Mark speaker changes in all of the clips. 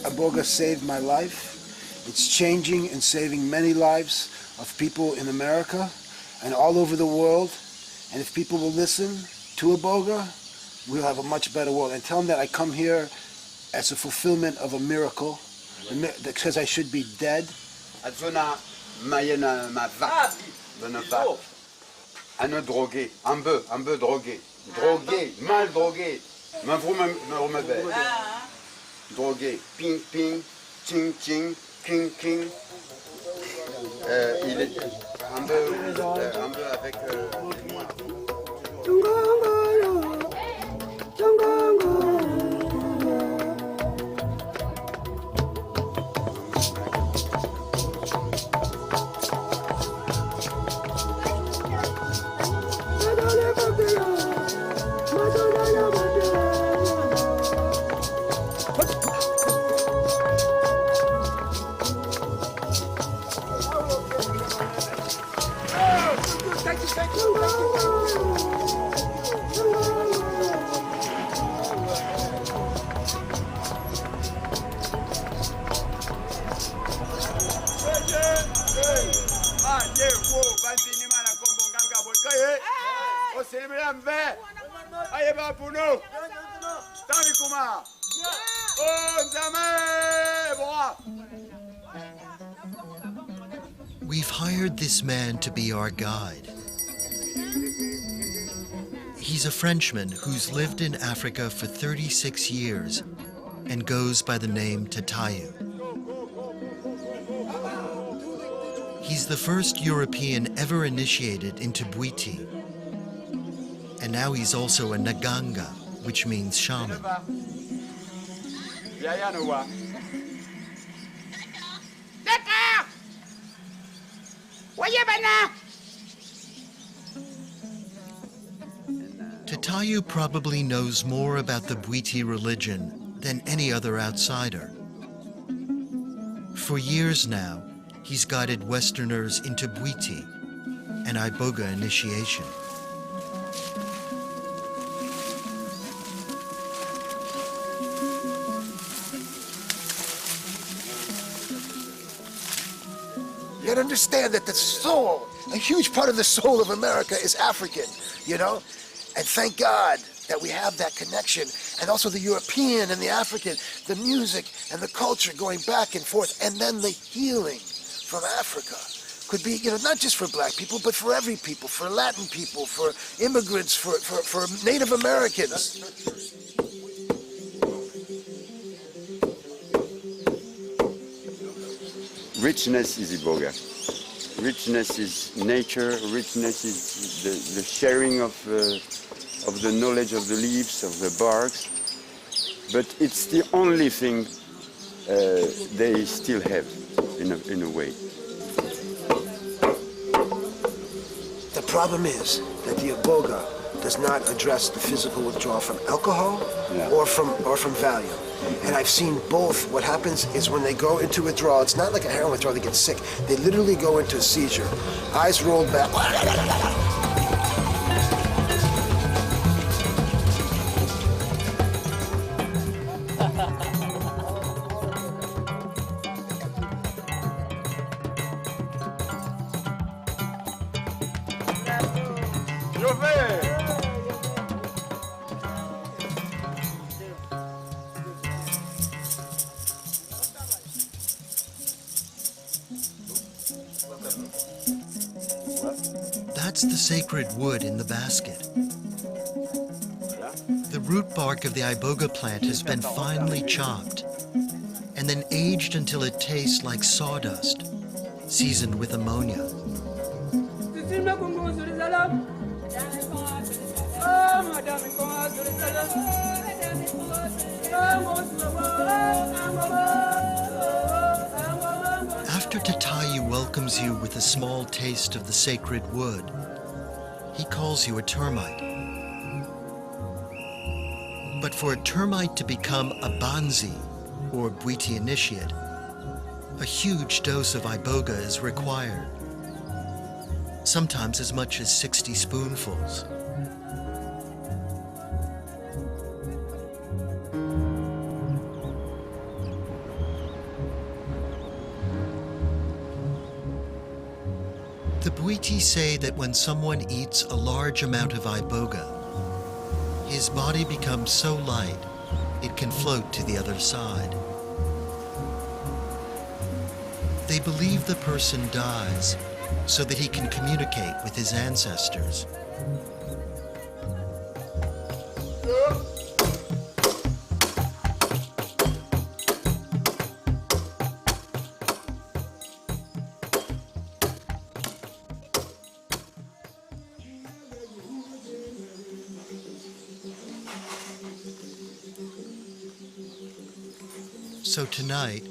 Speaker 1: Iboga saved my life. It's changing and saving many lives of people in America and all over the world. And if people will listen to Iboga, we'll have a much better world. And tell them that I come here as a fulfillment of a miracle, because I should be dead.
Speaker 2: Azona mayena ma vac, dona vac. Un drogué, un peu drogué. Drogué, mal drogué. Mais vous me remettez. Drogué, ping ping, ching ching, king king. Il est un peu avec moi.
Speaker 3: We've hired this man to be our guide. He's a Frenchman who's lived in Africa for 36 years and goes by the name Tatayu. He's the first European ever initiated into Bwiti. And now he's also a Naganga, which means shaman. Tatayu probably knows more about the Bwiti religion than any other outsider. For years now, he's guided Westerners into Bwiti, an Iboga initiation.
Speaker 1: You gotta understand that the soul, a huge part of the soul of America is African, you know? And thank God that we have that connection. And also the European and the African, the music and the culture going back and forth. And then the healing from Africa could be, you know, not just for black people, but for every people, for Latin people, for immigrants, for Native Americans.
Speaker 2: Richness is Iboga. Richness is nature. Richness is the sharing of the knowledge of the leaves, of the barks. But it's the only thing they still have, in a way.
Speaker 1: The problem is that the Iboga does not address the physical withdrawal from alcohol or from Valium. And I've seen both. What happens is when they go into withdrawal, it's not like a heroin withdrawal, they get sick. They literally go into a seizure, eyes rolled back.
Speaker 3: That's the sacred wood in the basket. The root bark of the Iboga plant has been finely chopped and then aged until it tastes like sawdust, seasoned with ammonia. After Tatayu welcomes you with a small taste of the sacred wood, he calls you a termite. But for a termite to become a banzi, or Bwiti initiate, a huge dose of Iboga is required, sometimes as much as 60 spoonfuls. The Bwiti say that when someone eats a large amount of iboga, his body becomes so light it can float to the other side. They believe the person dies so that he can communicate with his ancestors. So tonight,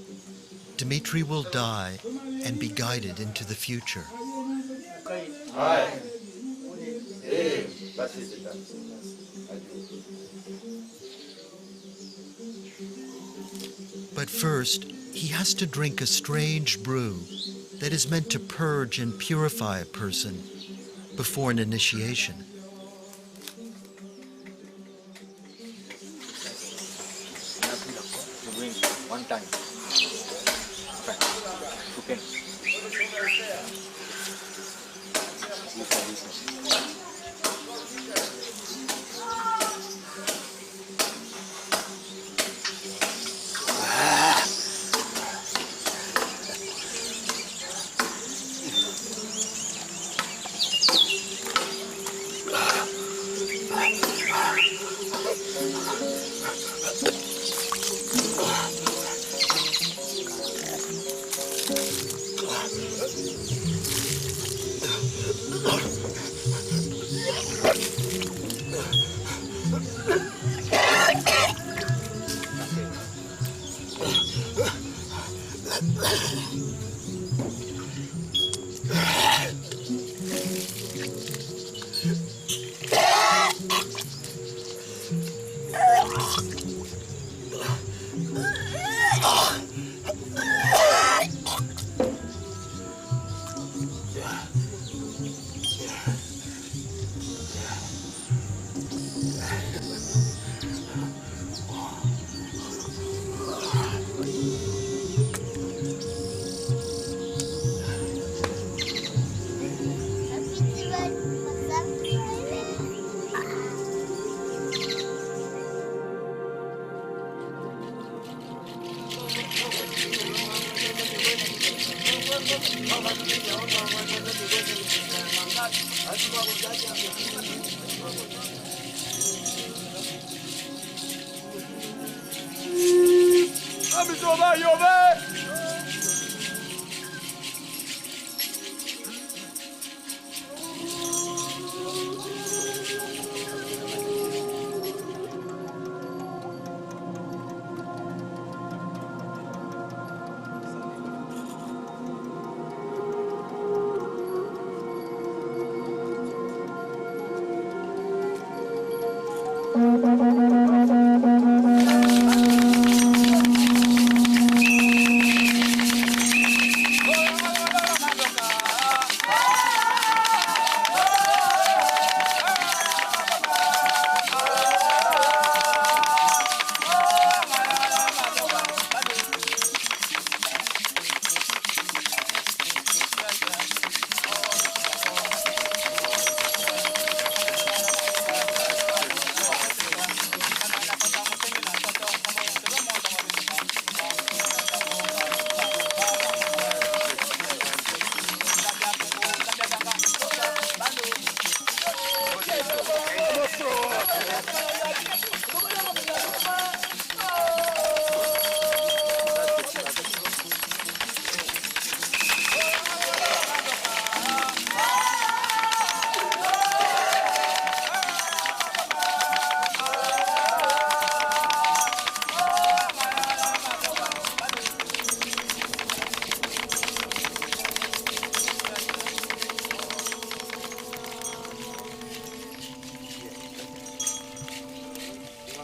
Speaker 3: Dmitri will die and be guided into the future. But first, he has to drink a strange brew that is meant to purge and purify a person before an initiation.
Speaker 4: One time. Cooking.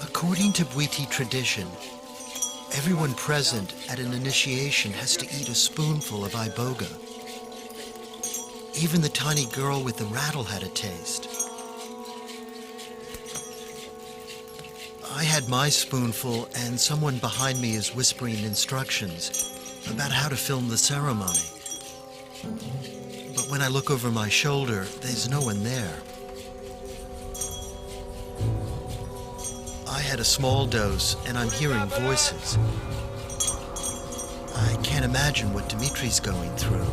Speaker 3: According to Bwiti tradition, everyone present at an initiation has to eat a spoonful of iboga. Even the tiny girl with the rattle had a taste. I had my spoonful, and someone behind me is whispering instructions about how to film the ceremony. But But when I look over my shoulder, there's no one there. I had a small dose, and I'm hearing voices. I can't imagine what Dimitri's going through.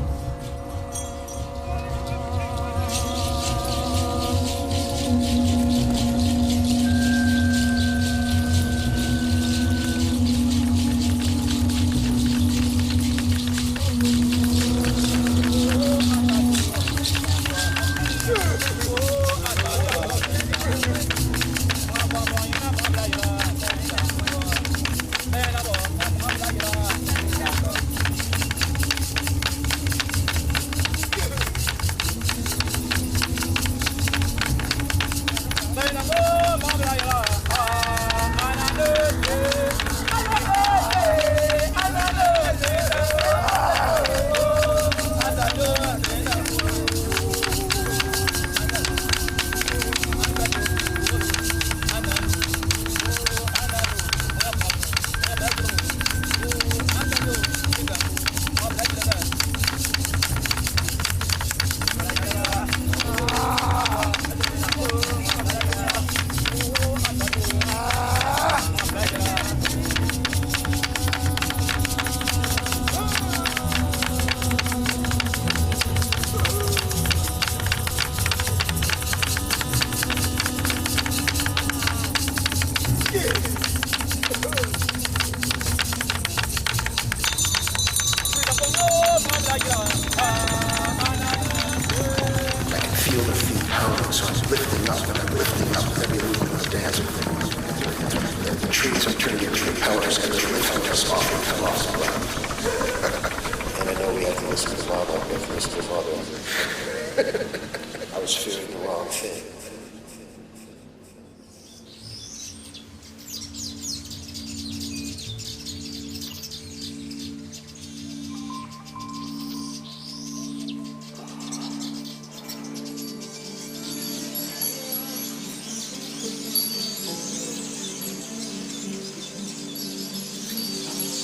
Speaker 1: I was fearing the wrong thing.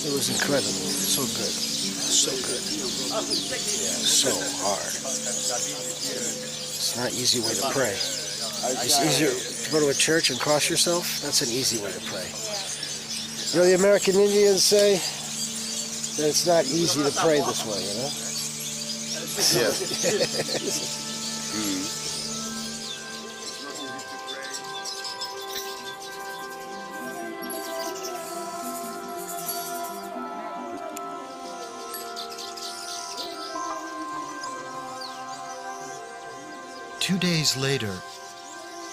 Speaker 1: It was incredible. So good. So good. So hard. It's not an easy way to pray. It's easier to go to a church and cross yourself. That's an easy way to pray. You know, the American Indians say that it's not easy to pray this way, you know?
Speaker 2: Yeah.
Speaker 3: 2 days later,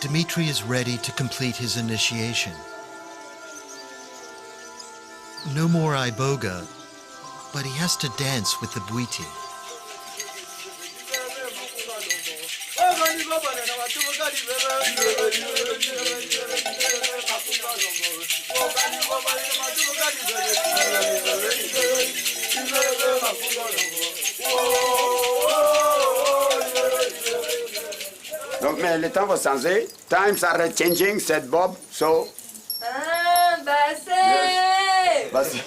Speaker 3: Dimitri is ready to complete his initiation. No more Iboga, but he has to dance with the Bwiti.
Speaker 2: Donc, mais le temps va changer. Times are changing, said Bob. So. Bassé.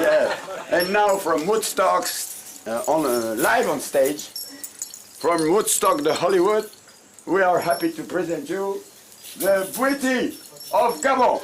Speaker 2: Yeah. And now from Woodstock, live on stage, from Woodstock to Hollywood, we are happy to present you the Bwiti of Gabon.